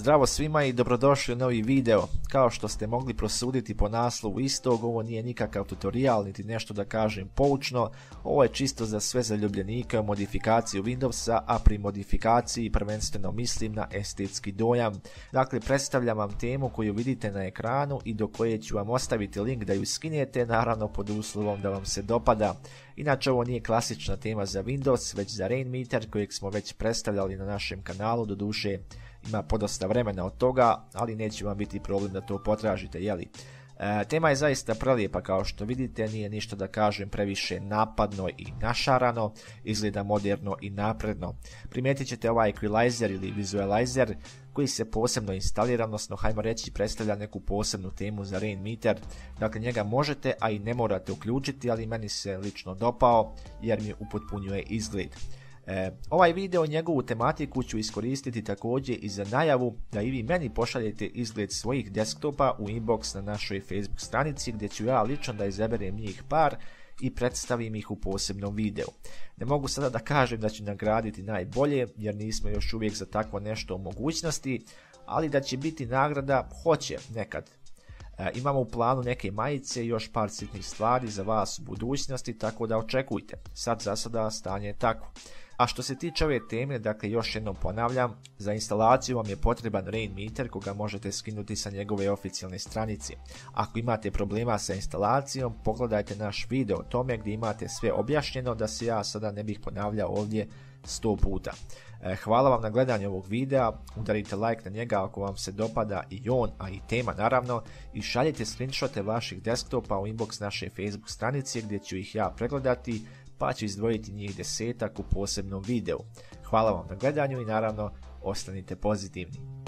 Zdravo svima i dobrodošli u novi video. Kao što ste mogli prosuditi po naslovu istog, ovo nije nikakav tutorial niti nešto da kažem poučno, ovo je čisto za sve zaljubljenike u modifikaciju Windowsa, a pri modifikaciji prvenstveno mislim na estetski dojam. Dakle, predstavljam vam temu koju vidite na ekranu i do koje ću vam ostaviti link da ju skinete, naravno pod uslovom da vam se dopada. Inače, ovo nije klasična tema za Windows, već za Rainmeter kojeg smo već predstavljali na našem kanalu, doduše ima podosta vremena od toga, ali neće vam biti problem da to potražite, jeli? Tema je zaista prelijepa, kao što vidite, nije ništa da kažem previše napadno i našarano, izgleda moderno i napredno. Primijetit ćete ovaj equalizer ili vizualizer koji se posebno instalira, odnosno hajmo reći predstavlja neku posebnu temu za Rainmeter. Dakle, njega možete, a i ne morate uključiti, ali meni se lično dopao jer mi upotpunjuje izgled. Ovaj video i njegovu tematiku ću iskoristiti također i za najavu da i vi meni pošaljete izgled svojih desktopa u inbox na našoj Facebook stranici, gdje ću ja lično da izaberem njih par i predstavim ih u posebnom videu. Ne mogu sada da kažem da ću nagraditi najbolje jer nismo još uvijek za takvo nešto u mogućnosti, ali da će biti nagrada hoće nekad. Imamo u planu neke majice i još par sitnih stvari za vas u budućnosti, tako da očekujte. Sad za sada stanje je tako. A što se tiče ove teme, dakle još jednom ponavljam, za instalaciju vam je potreban Rainmeter koga možete skinuti sa njegove oficijalne stranice. Ako imate problema sa instalacijom, pogledajte naš video o tome gdje imate sve objašnjeno, da se ja sada ne bih ponavljao ovdje 100 puta. Hvala vam na gledanju ovog videa, udarite like na njega ako vam se dopada i on, a i tema naravno, i šaljite screenshote vaših desktopa u inbox naše Facebook stranice gdje ću ih ja pregledati, pa ću izdvojiti njih 10 u posebnom videu. Hvala vam na gledanju i naravno ostanite pozitivni.